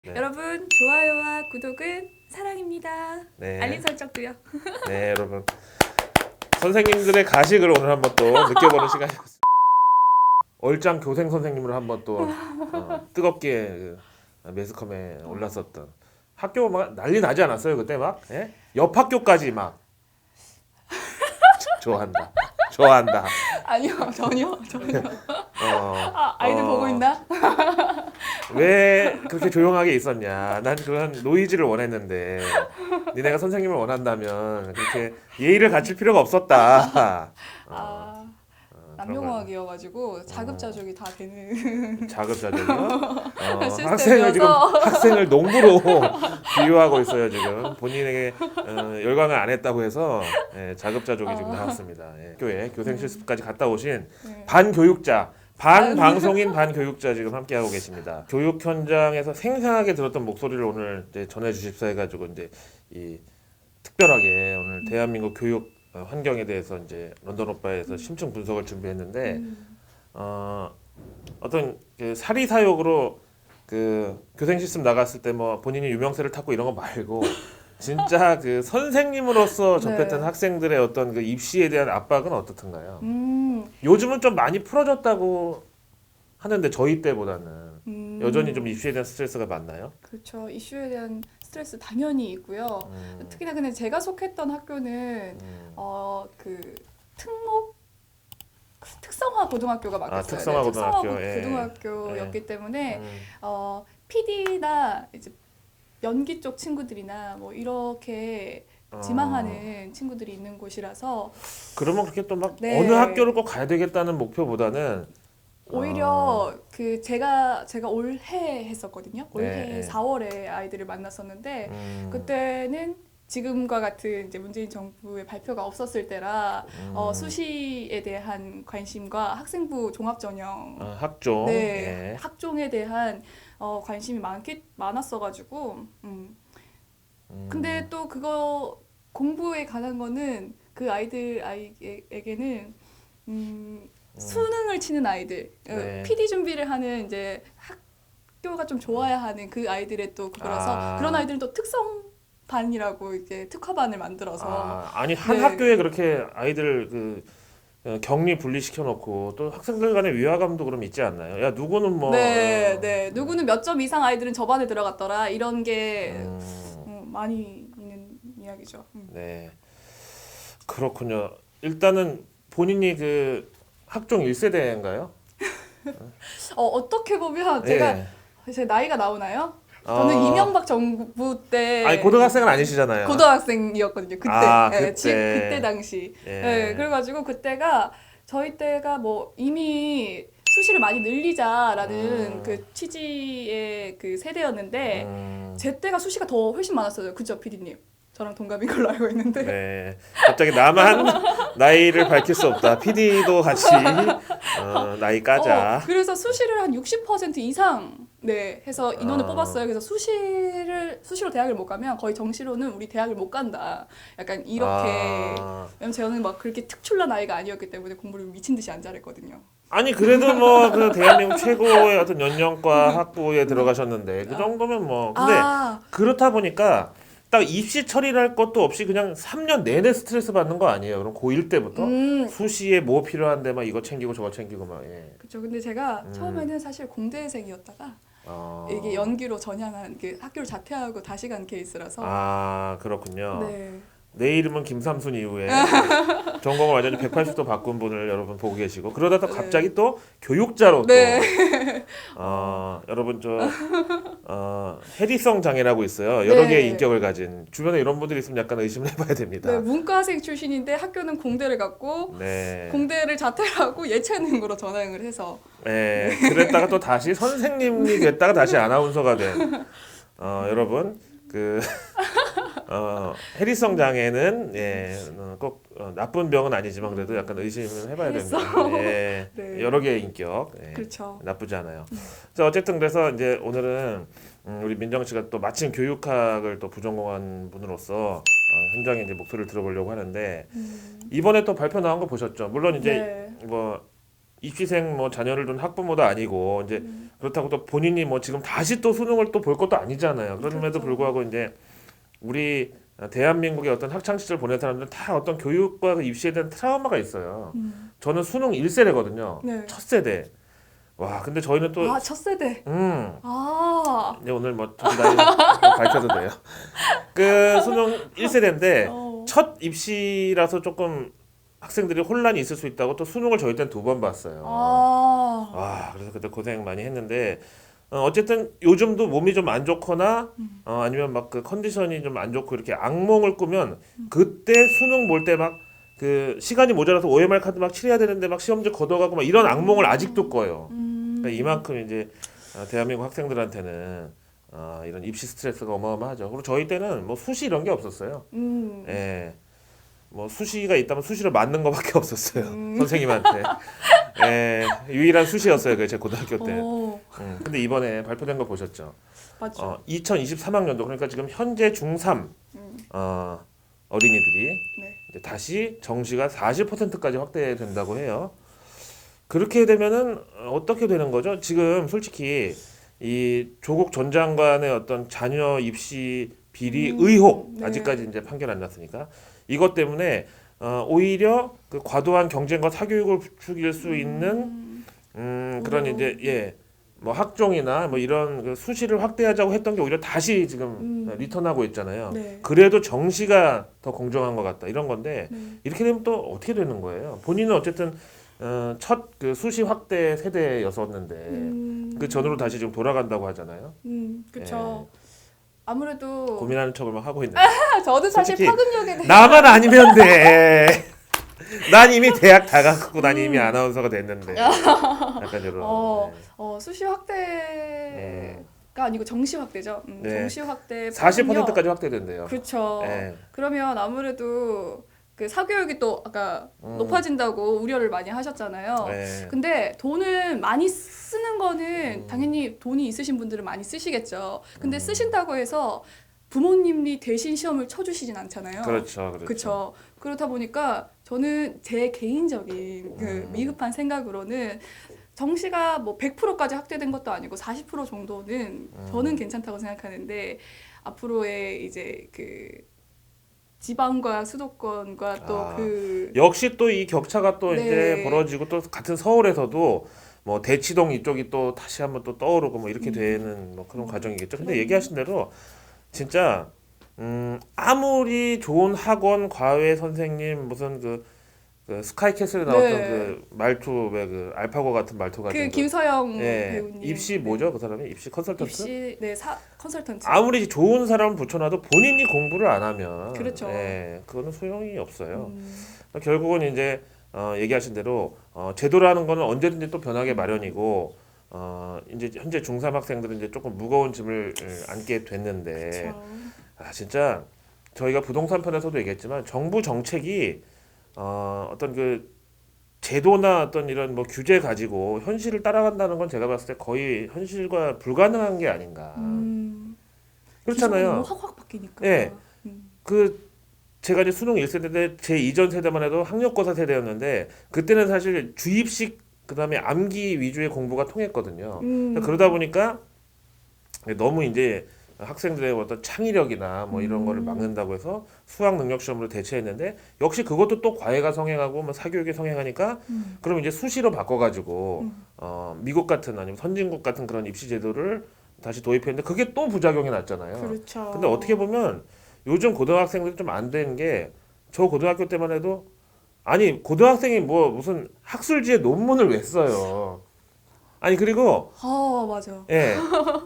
네. 여러분 좋아요와 구독은 사랑입니다. 네. 알림 설정도요. 네, 여러분. 선생님들의 가식을 오늘 한번 또 느껴보는 시간이었습니다. 얼짱 교생 선생님을 한번 또 뜨겁게 매스컴에 올랐었던 학교 막 난리 나지 않았어요 그때 막? 예? 옆 학교까지 막 좋아한다. 좋아한다. 아니요 전혀. 아이들 어, 보고 있나? 왜 그렇게 조용하게 있었냐? 난 그런 노이즈를 원했는데 니네가 선생님을 원한다면 그렇게 예의를 갖출 필요가 없었다. 그런 남녀공학이어가지고 자급자족이 다 되는 자급자족이요? 시스템이어서 학생을 농부로 비유하고 있어요 지금. 본인에게 열광을 안 했다고 해서 자급자족이 지금 나왔습니다. 학교에 교생 실습까지 갔다 오신 네. 반교육자, 반방송인 반교육자 지금 함께하고 계십니다. 교육 현장에서 생생하게 들었던 목소리를 오늘 이제 전해주십사 해가지고 이제 이 특별하게 오늘 대한민국 교육 환경에 대해서 이제 런던 오빠에서 심층 분석을 준비했는데 어떤 그 사리 사욕으로 그 교생 실습 나갔을 때 뭐 본인이 유명세를 탔고 이런 거 말고 진짜 그 선생님으로서 접했던 네. 학생들의 어떤 그 입시에 대한 압박은 어떻던가요? 음, 요즘은 좀 많이 풀어졌다고 하는데 저희 때보다는 여전히 좀 입시에 대한 스트레스가 많나요? 그렇죠. 이슈에 대한 스트레스 당연히 있고요. 특히나 근데 제가 속했던 학교는 그 특목 특성화 고등학교가 맞겠어요. 특성화 고등학교. 예. 고등학교였기 때문에 음, PD나 이제 연기 쪽 친구들이나 뭐 이렇게 지망하는 친구들이 있는 곳이라서 그러면 그렇게 또 막 네. 어느 학교를 꼭 가야 되겠다는 목표보다는 오히려 그 제가 올해 했었거든요. 올해 네. 4월에 아이들을 만났었는데 그때는 지금과 같은 이제 문재인 정부의 발표가 없었을 때라 수시에 대한 관심과 학생부 종합전형 학종. 네, 예. 학종에 대한 관심이 많았어가지고 근데 또 그거 공부에 관한 거는 그 아이에게는 수능을 치는 아이들, 네. PD 준비를 하는 이제 학교가 좀 좋아야 하는 그 아이들의 또 그거라서 그런 아이들은 또 특성반이라고 이제 특화반을 만들어서 아니 한 네. 학교에 그렇게 아이들 그 격리 분리시켜 놓고 또 학생들 간의 위화감도 그럼 있지 않나요? 야 누구는 뭐 네. 누구는 몇 점 이상 아이들은 저 반에 들어갔더라 이런 게 많이 있는 이야기죠. 네. 그렇군요. 일단은 본인이 그 학종 1세대인가요? 어떻게 보면 예. 제 나이가 나오나요? 저는 이명박 정부 때 아니 고등학생은 아니시잖아요. 고등학생이었거든요. 그때. 그때. 그때 당시. 예. 네, 그래가지고 그때가 저희 때가 뭐 이미 수시를 많이 늘리자라는 그 취지의 그 세대였는데 제 때가 수시가 더 훨씬 많았어요. 그죠, PD님? 저랑 동갑인 걸로 알고 있는데. 네. 갑자기 나만 나이를 밝힐 수 없다. PD도 같이 나이 까자. 그래서 수시를 한 60% 이상 해서 인원을 뽑았어요. 그래서 수시로 대학을 못 가면 거의 정시로는 우리 대학을 못 간다. 약간 이렇게. 왜냐면 저는 막 그렇게 특출난 아이가 아니었기 때문에 공부를 미친 듯이 안 잘했거든요. 아니 그래도 뭐 그 대한민국 최고의 어떤 연령과 학부에 들어가셨는데 그 정도면 뭐 근데 그렇다 보니까 딱 입시 처리할 것도 없이 그냥 3년 내내 스트레스 받는 거 아니에요? 그럼 고1 때부터 수시에 뭐 필요한데 막 이거 챙기고 저거 챙기고 막 예. 그렇죠. 근데 제가 처음에는 사실 공대생이었다가 이게 연기로 전향한 그 학교를 자퇴하고 다시 간 케이스라서. 그렇군요. 네. 내 이름은 김삼순 이후에 전공을 완전히 180도 바꾼 분을 여러분 보고 계시고 그러다 또 갑자기 또 교육자로 또 여러분 해리성 장애라고 있어요. 여러 개의 인격을 가진 주변에 이런 분들이 있으면 약간 의심을 해봐야 됩니다. 네, 문과생 출신인데 학교는 공대를 갔고 공대를 자퇴하고 예체능으로 전향을 해서 그랬다가 또 다시 선생님이 됐다가 다시 아나운서가 된 여러분 그 해리성 장애는 꼭 나쁜 병은 아니지만 그래도 약간 의심을 해봐야 됩니다. 여러 개의 인격 그렇죠. 나쁘지 않아요. 자, 어쨌든 그래서 이제 오늘은 우리 민정 씨가 또 마침 교육학을 또 부전공한 분으로서 현장에 이제 목소리를 들어보려고 하는데 이번에 또 발표 나온 거 보셨죠? 물론 이제 뭐 입시생 뭐 자녀를 둔 학부모도 아니고 이제 그렇다고 또 본인이 뭐 지금 다시 또 수능을 또 볼 것도 아니잖아요. 그럼에도 그렇죠. 불구하고 이제 우리 대한민국의 어떤 학창 시절 보낸 사람들은 다 어떤 교육과 그 입시에 대한 트라우마가 있어요. 저는 수능 1세대거든요. 네. 첫 세대. 와, 근데 저희는 또 첫 세대. 이제 오늘 뭐 정답이 밝혀도 돼요. 그 수능 1세대인데 첫 입시라서 조금 학생들이 혼란이 있을 수 있다고 또 수능을 저희 때는 2번 봤어요. 와, 그래서 그때 고생 많이 했는데 어쨌든 요즘도 몸이 좀 안 좋거나 아니면 막 그 컨디션이 좀 안 좋고 이렇게 악몽을 꾸면 그때 수능 볼 때 막 그 시간이 모자라서 OMR 카드 막 칠해야 되는데 막 시험지 걷어가고 막 이런 악몽을 아직도 꿔요. 그러니까 이만큼 이제 대한민국 학생들한테는 이런 입시 스트레스가 어마어마하죠. 그리고 저희 때는 뭐 수시 이런 게 없었어요. 예. 뭐 수시가 있다면 수시로 맞는 거밖에 없었어요. 선생님한테. 예. 유일한 수시였어요. 그 제 고등학교 때. 근데 이번에 발표된 거 보셨죠? 맞죠. 2023학년도 그러니까 지금 현재 중3 어린이들이 네. 이제 다시 정시가 40%까지 확대된다고 해요. 그렇게 되면은 어떻게 되는 거죠? 지금 솔직히 이 조국 전 장관의 어떤 자녀 입시 비리 의혹 네. 아직까지 이제 판결 안 났으니까 이것 때문에 오히려 그 과도한 경쟁과 사교육을 부추길 수 있는 그런 이제 뭐 학종이나 뭐 이런 그 수시를 확대하자고 했던 게 오히려 다시 지금 리턴하고 있잖아요. 네. 그래도 정시가 더 공정한 것 같다 이런 건데 네. 이렇게 되면 또 어떻게 되는 거예요? 본인은 어쨌든 첫 그 수시 확대 세대였었는데 그 전으로 다시 지금 돌아간다고 하잖아요. 그렇죠. 아무래도 고민하는 척을 막 하고 있는데 저도 사실 솔직히 파급력에 대해 나만 아니면 돼. 난 이미 대학 다 갔고 난 이미 아나운서가 됐는데 약간 이런. 수시 확대가 아니고 정시 확대죠. 네. 정시 확대 40%까지 확대된대요. 그렇죠. 네. 그러면 아무래도 그 사교육이 또 아까 높아진다고 우려를 많이 하셨잖아요. 네. 근데 돈을 많이 쓰는 거는 당연히 돈이 있으신 분들은 많이 쓰시겠죠. 근데 쓰신다고 해서 부모님이 대신 시험을 쳐주시진 않잖아요. 그렇죠, 그렇죠. 그렇죠. 그렇다 보니까 저는 제 개인적인 그 미흡한 생각으로는 정시가 뭐 100%까지 확대된 것도 아니고 40% 정도는 저는 괜찮다고 생각하는데 앞으로의 이제 그 지방과 수도권과 또 그 역시 또 이 격차가 또 네. 이제 벌어지고 또 같은 서울에서도 뭐 대치동 이쪽이 또 다시 한번 또 떠오르고 뭐 이렇게 되는 뭐 그런 과정이겠죠. 근데 얘기하신 대로 진짜 아무리 좋은 학원 과외 선생님 무슨 그 스카이캐슬에 나왔던 네. 그 말투 왜 그 알파고 같은 말투 같은 그 김서영 예. 배우님 입시 뭐죠 그 사람이 입시 컨설턴트 입시 컨설턴트 아무리 좋은 사람을 붙여놔도 본인이 공부를 안 하면 그렇죠. 예, 그거는 소용이 없어요. 결국은 이제 얘기하신 대로 제도라는 거는 언제든지 또 변하게 마련이고 이제 현재 중3 학생들은 이제 조금 무거운 짐을 안게 됐는데 그렇죠. 진짜 저희가 부동산 편에서도 얘기했지만 정부 정책이 어떤 그 제도나 어떤 이런 뭐 규제 가지고 현실을 따라간다는 건 제가 봤을 때 거의 현실과 불가능한 게 아닌가. 기조가 그렇잖아요. 너무 확확 바뀌니까. 예. 그 제가 이제 수능 1세대 제 이전 세대만 해도 학력고사 세대였는데 그때는 사실 주입식 그다음에 암기 위주의 공부가 통했거든요. 그러다 보니까 너무 이제 학생들의 어떤 창의력이나 뭐 이런 거를 막는다고 해서 수학 능력 시험으로 대체했는데 역시 그것도 또 과외가 성행하고 뭐 사교육이 성행하니까 그럼 이제 수시로 바꿔가지고 미국 같은 아니면 선진국 같은 그런 입시 제도를 다시 도입했는데 그게 또 부작용이 났잖아요. 그렇죠. 근데 어떻게 보면 요즘 고등학생들이 좀 안 된 게 저 고등학교 때만 해도 아니 고등학생이 뭐 무슨 학술지에 논문을 왜 써요? 아니 그리고 맞아. 예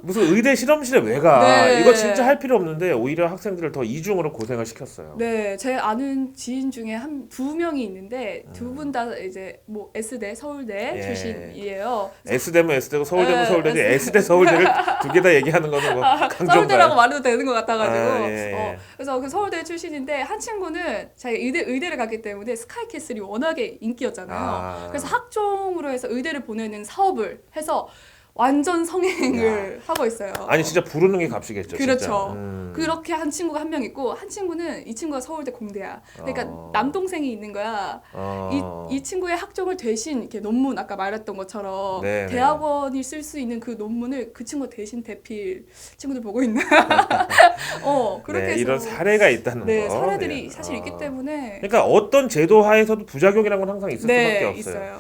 무슨 의대 실험실에 왜 가? 네. 이거 진짜 할 필요 없는데 오히려 학생들을 더 이중으로 고생을 시켰어요. 네, 제 아는 지인 중에 두 명이 있는데 두 분 다 이제 뭐 S대, 서울대 예. 출신이에요. S대면 S대고 서울대면 네, 서울대지 S대 서울대를 두 개 다 얘기하는 거는 뭐 강조인가요? 서울대라고 말해도 되는 것 같아가지고 예. 그래서 그 서울대 출신인데 한 친구는 자기 의대를 갔기 때문에 스카이캐슬이 워낙에 인기였잖아요. 그래서 학종으로 해서 의대를 보내는 사업을 해서 완전 성행을 하고 있어요. 아니 진짜 부르는 게 값이겠죠. 그렇죠. 진짜. 그렇게 한 친구가 한 명 있고 한 친구는 이 친구가 서울대 공대야. 그러니까 남동생이 있는 거야. 이 친구의 학종을 대신 이렇게 논문 아까 말했던 것처럼 네네. 대학원이 쓸 수 있는 그 논문을 그 친구 대신 대필 친구들 보고 있는. 그렇게 네, 해서 이런 사례가 있다는 네, 거. 사례들이 네. 사실 있기 때문에 그러니까 어떤 제도 하에서도 부작용이라는 건 항상 있을 수밖에 네, 없어요. 있어요.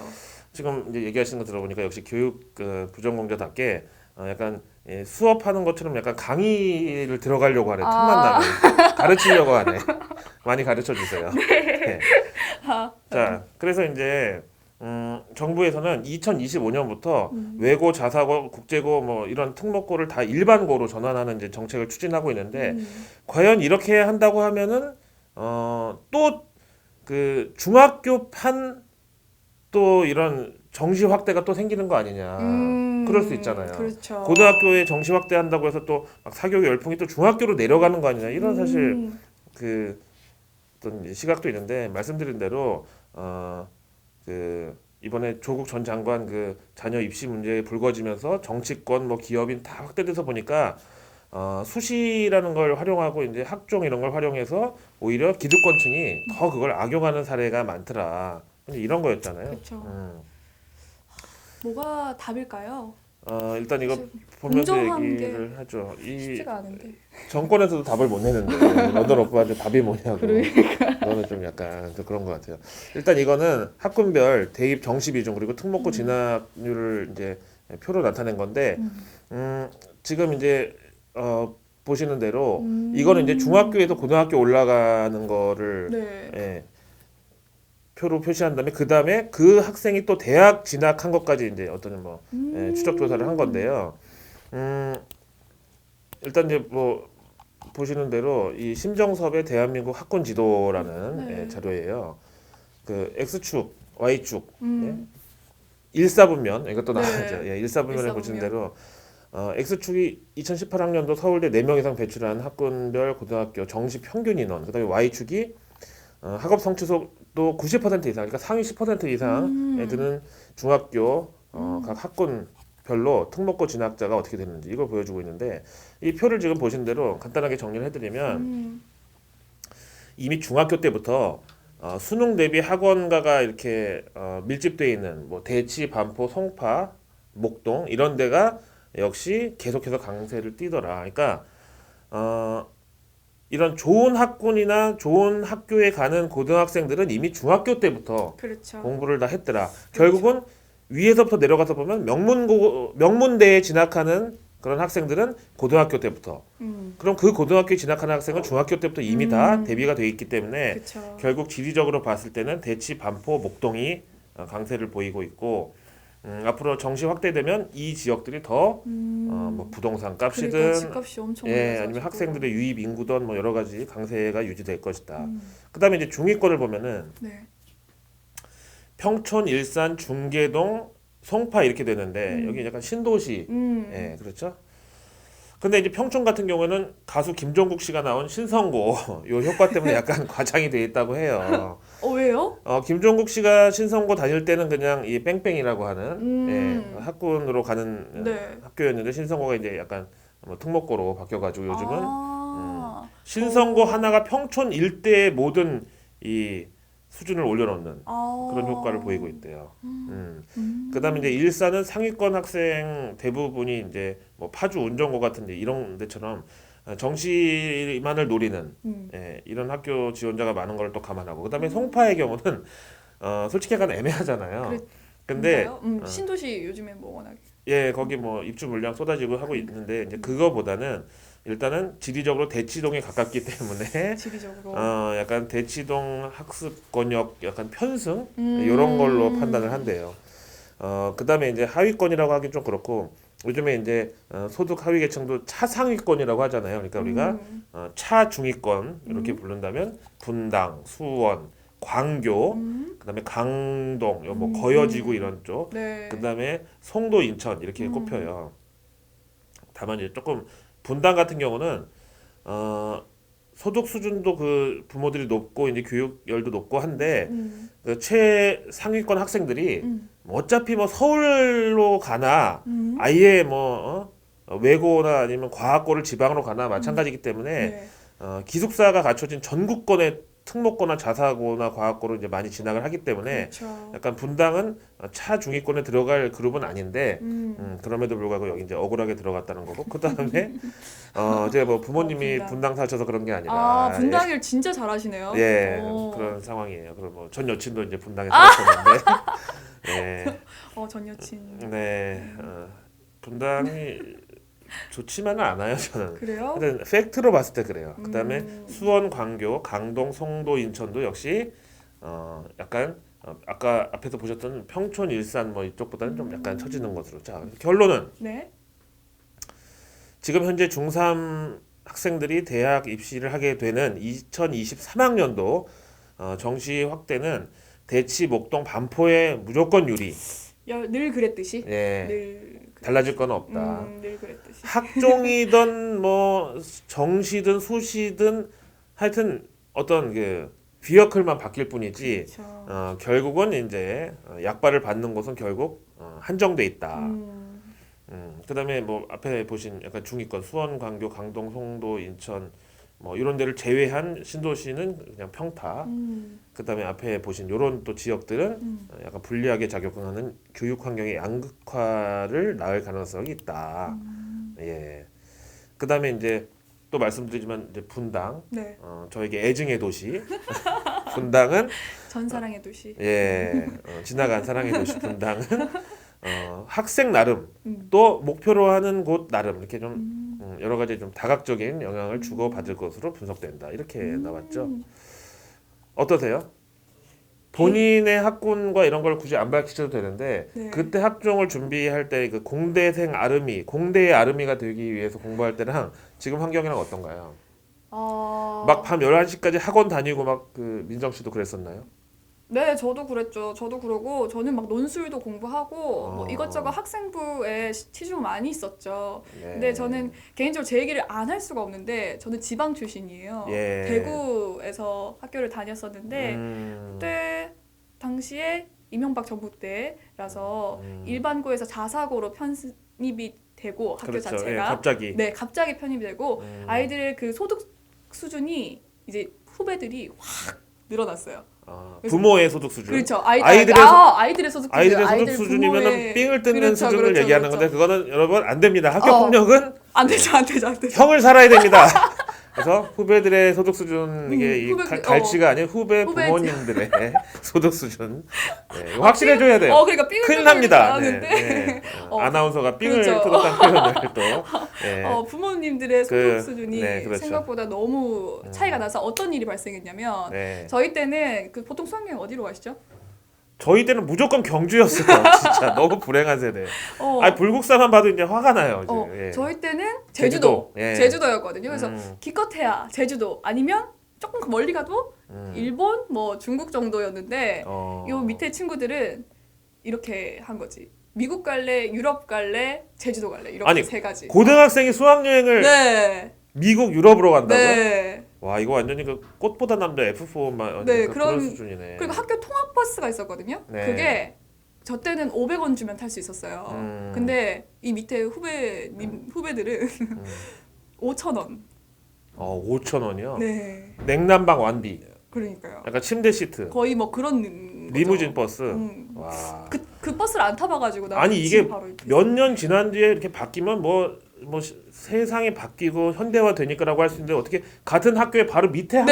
지금 이제 얘기하시는 거 들어보니까 역시 교육 부전공자답게 약간 수업하는 것처럼 약간 강의를 들어가려고 하네. 틈만 나면 가르치려고 하네. 많이 가르쳐 주세요. 네. 자, 그래서 이제 정부에서는 2025년부터 외고, 자사고, 국제고 뭐 이런 특목고를 다 일반고로 전환하는 이제 정책을 추진하고 있는데 과연 이렇게 한다고 하면은 또 그 중학교판 또 이런 정시 확대가 또 생기는 거 아니냐. 그럴 수 있잖아요. 그렇죠. 고등학교에 정시 확대한다고 해서 또 막 사교육 열풍이 또 중학교로 내려가는 거 아니냐. 이런 사실 그 어떤 시각도 있는데 말씀드린 대로 그 이번에 조국 전 장관 그 자녀 입시 문제에 불거지면서 정치권 뭐 기업인 다 확대돼서 보니까 수시라는 걸 활용하고 이제 학종 이런 걸 활용해서 오히려 기득권층이 더 그걸 악용하는 사례가 많더라. 이런 거였잖아요. 그렇죠. 뭐가 답일까요? 일단 이거 보면서 공정한 얘기를 하죠. 이 쉽지가 않은데. 정권에서도 답을 못 내는데 너들 오빠한테 답이 뭐냐고. 그러니까. 너는 좀 약간 좀 그런 것 같아요. 일단 이거는 학군별 대입 정시 비중 그리고 특목고 진학률을 이제 표로 나타낸 건데 지금 이제 보시는 대로 이거는 이제 중학교에서 고등학교 올라가는 거를 네. 표로 표시한 다음에 그 다음에 그 학생이 또 대학 진학한 것까지 이제 어떤 뭐 추적 조사를 한 건데요. 일단 이제 뭐 보시는 대로 이 심정섭의 대한민국 학군 지도라는 자료예요. 그 X축, Y축, 일사분면 이것도 네. 나오죠. 일사분면에 일사분면. 보시는 대로 X축이 2018학년도 서울대 4명 이상 배출한 학군별 고등학교 정시 평균 인원, 그다음에 Y축이 학업 성취도도 90% 이상, 그러니까 상위 10% 이상에 드는 중학교 각 학군별로 특목고 진학자가 어떻게 되는지 이걸 보여주고 있는데 이 표를 지금 보신 대로 간단하게 정리를 해드리면 이미 중학교 때부터 수능 대비 학원가가 이렇게 밀집되어 있는 뭐 대치, 반포, 송파, 목동 이런 데가 역시 계속해서 강세를 띠더라. 그러니까 이런 좋은 학군이나 좋은 학교에 가는 고등학생들은 이미 중학교 때부터 그렇죠. 공부를 다 했더라. 결국은 위에서부터 내려가서 보면 명문대에 진학하는 그런 학생들은 고등학교 때부터. 그럼 그 고등학교에 진학하는 학생은 중학교 때부터 이미 다 대비가 돼 있기 때문에 그렇죠. 결국 지리적으로 봤을 때는 대치, 반포, 목동이 강세를 보이고 있고 앞으로 정시 확대되면 이 지역들이 더 뭐 부동산 값이든 그러니까 집값이 엄청 올라가지고. 아니면 학생들의 유입 인구든 뭐 여러 가지 강세가 유지될 것이다. 그다음에 이제 중위권을 보면은 네. 평촌, 일산, 중계동, 송파 이렇게 되는데 여기 약간 신도시, 그렇죠? 근데 이제 평촌 같은 경우에는 가수 김종국 씨가 나온 신성고 요 효과 때문에 약간 과장이 돼 있다고 해요. 왜요? 김종국 씨가 신성고 다닐 때는 그냥 이 뺑뺑이라고 하는 학군으로 가는 네. 학교였는데 신성고가 이제 약간 뭐 특목고로 바뀌어가지고 요즘은 신성고 더- 하나가 평촌 일대의 모든 이 수준을 올려놓는 그런 효과를 보이고 있대요. 그다음에 이제 일산은 상위권 학생 대부분이 이제 뭐 파주 운정고 같은 데 이런 데처럼 정시만을 노리는 이런 학교 지원자가 많은 걸 또 감안하고 그다음에 송파의 경우는 솔직히 약간 애매하잖아요. 근데 그런가요? 신도시 요즘에 뭐 워낙 거기 뭐 입주 물량 쏟아지고 하고 있는데 이제 그거보다는 일단은 지리적으로 대치동에 가깝기 때문에 지리적으로 약간 대치동 학습권역 약간 편승 이런 걸로 판단을 한대요. 그다음에 이제 하위권이라고 하긴 좀 그렇고 요즘에 이제 소득 하위 계층도 차상위권이라고 하잖아요. 그러니까 우리가 차중위권 이렇게 부른다면 분당, 수원, 광교, 그다음에 강동, 뭐 거여지구 이런 쪽, 네. 그다음에 송도, 인천 이렇게 꼽혀요. 다만 이제 조금 분당 같은 경우는 소득 수준도 그 부모들이 높고 이제 교육열도 높고 한데 그 최상위권 학생들이 뭐 어차피 뭐 서울로 가나 아예 뭐 외고나 아니면 과학고를 지방으로 가나 마찬가지이기 때문에 네. 기숙사가 갖춰진 전국권의 특목고나 자사고나 과학고로 이제 많이 진학을 하기 때문에 그렇죠. 약간 분당은 차중위권에 들어갈 그룹은 아닌데 그럼에도 불구하고 여기 이제 억울하게 들어갔다는 거고 그 다음에 제가 뭐 부모님이 분당 사셔서 그런 게 아니라 분당일 진짜 잘하시네요. 예, 그런 상황이에요. 그리고 뭐 전 여친도 이제 분당에 살았었는데 예, 전 여친. 네, 분당이 좋지만은 않아요 저는. 그래요? 하여튼 팩트로 봤을 때 그래요. 그다음에 수원, 광교, 강동, 송도, 인천도 역시 약간 아까 앞에서 보셨던 평촌, 일산 뭐 이쪽보다는 좀 약간 처지는 것으로. 자, 결론은 네. 지금 현재 중3 학생들이 대학 입시를 하게 되는 2023학년도 정시 확대는 대치, 목동, 반포에 무조건 유리. 늘 그랬듯이. 예. 늘 달라질 건 없다. 늘 그랬듯이. 학종이든 뭐 정시든 수시든 하여튼 어떤 그 비어클만 바뀔 뿐이지 그렇죠. 결국은 이제 약발을 받는 곳은 결국 한정돼 있다. 그다음에 뭐 앞에 보신 약간 중위권 수원, 광교, 강동, 송도, 인천 뭐 이런 데를 제외한 신도시는 그냥 평타. 그다음에 앞에 보신 요런 또 지역들은 약간 불리하게 작용하는 교육 환경의 양극화를 낳을 가능성이 있다. 예. 그다음에 이제 또 말씀드리지만 이제 분당, 네. 저에게 애증의 도시. 분당은 전사랑의 도시. 예, 지나간 사랑의 도시 분당은 학생 나름 또 목표로 하는 곳 나름 이렇게 좀 여러 가지 좀 다각적인 영향을 주고 받을 것으로 분석된다. 이렇게 나왔죠. 어떠세요? 본인의 학군과 이런 걸 굳이 안 밝히셔도 되는데 네. 그때 학종을 준비할 때 그 공대생 아름이 공대의 아름이가 되기 위해서 공부할 때랑 지금 환경이랑 어떤가요? 막 밤 11시까지 학원 다니고 막 그 민정 씨도 그랬었나요? 네, 저도 그랬죠. 저도 그러고 저는 막 논술도 공부하고 뭐 이것저것 학생부에 치중 많이 있었죠. 네. 근데 저는 개인적으로 제 얘기를 안 할 수가 없는데 저는 지방 출신이에요. 예. 대구에서 학교를 다녔었는데 그때 당시에 이명박 정부 때라서 일반고에서 자사고로 편입이 되고 학교 그렇죠. 자체가 예, 갑자기. 네, 갑자기 편입이 되고 아이들의 그 소득 수준이 이제 후배들이 확 늘어났어요. 부모의 소득 수준. 그렇죠. 아이들의 소득 수준. 아이들의 소득 수준이면은 삥을 뜯는 그렇죠, 수준을 그렇죠, 얘기하는 그렇죠. 건데 그거는 여러분 안 됩니다. 학교 폭력은 안 되죠. 형을 살아야 됩니다. 그래서 후배들의 소득 수준 이게 이 갈치가 아닌 후배 부모님들의 소득 수준 네, 이거 확실해줘야 돼요. 그러니까 삥을 큰일 납니다. 뜯는 네. 아나운서가 삥을 그렇죠. 뜯었다는 표현을 또 네. 부모님들의 소득 수준이 그렇죠. 생각보다 너무 차이가 나서 어떤 일이 발생했냐면 네. 저희 때는 그 보통 수학여행 어디로 가시죠? 저희 때는 무조건 경주였어요. 진짜 너무 불행한 세대. 아니 불국사만 봐도 이제 화가 나요. 이제. 예. 저희 때는 제주도. 예. 제주도였거든요. 그래서 기껏해야 제주도 아니면 조금 멀리 가도 일본, 뭐 중국 정도였는데 요 밑에 친구들은 이렇게 한 거지. 미국 갈래, 유럽 갈래, 제주도 갈래 이렇게 아니, 세 가지. 고등학생이 수학여행을 네. 미국, 유럽으로 간다고요? 네. 와 이거 완전히 그 꽃보다 남자 F4만 네, 그런 수준이네. 그리고 학교 통학버스가 있었거든요. 네. 그게 저 때는 500원 주면 탈 수 있었어요. 근데 이 밑에 후배들은 5,000원. 5,000원이요? 네. 냉난방 완비. 그러니까요. 약간 침대 시트. 거의 뭐 그런 리무진 거죠. 버스. 와. 그 버스를 안 타봐가지고 나 아니 이게 바로 몇 년 지난 뒤에 이렇게 바뀌면 뭐 세상이 바뀌고 현대화 되니까라고 할 수 있는데 어떻게 같은 학교에 바로 밑에 한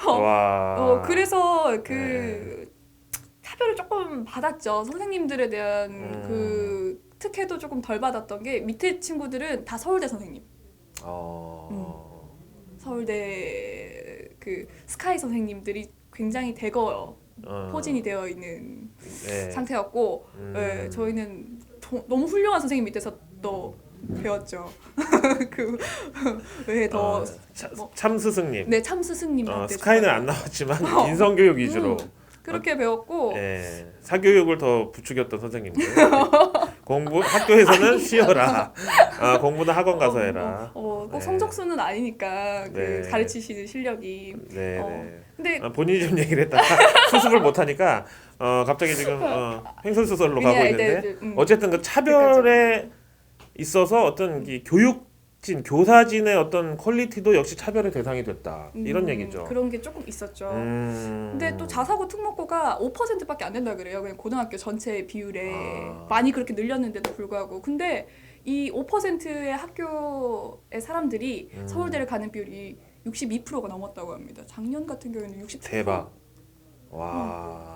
번 와. 그래서 그 차별을 조금 받았죠. 선생님들에 대한 그 특혜도 조금 덜 받았던 게 밑에 친구들은 다 서울대 선생님. 서울대 그 스카이 선생님들이 굉장히 대거 포진이 되어 있는 상태였고 저희는 너무 훌륭한 선생님 밑에서 또 배웠죠. 그 왜 더 참스승님. 네, 참스승님한테 스카이는 안 나왔지만 인성교육 위주로 그렇게 배웠고 사교육을 더 부추겼던 선생님들. 학교에서는 쉬어라. 공부는 학원 가서 해라. 꼭 네. 성적순은 아니니까 그 네. 가르치시는 실력이. 네, 네. 근데 본인이 좀 얘기를 했다가 수습을 못 하니까 갑자기 지금 횡설수설로 가고 있는데 어쨌든 그 차별에 있어서 어떤 이 교사진의 어떤 퀄리티도 역시 차별의 대상이 됐다. 이런 얘기죠. 그런 게 조금 있었죠. 근데 또 자사고 특목고가 5%밖에 안 된다 그래요. 그냥 고등학교 전체 비율에 많이 그렇게 늘렸는데도 불구하고. 근데 이 5%의 학교의 사람들이 서울대를 가는 비율이 62%가 넘었다고 합니다. 작년 같은 경우에는 60%. 대박. 와.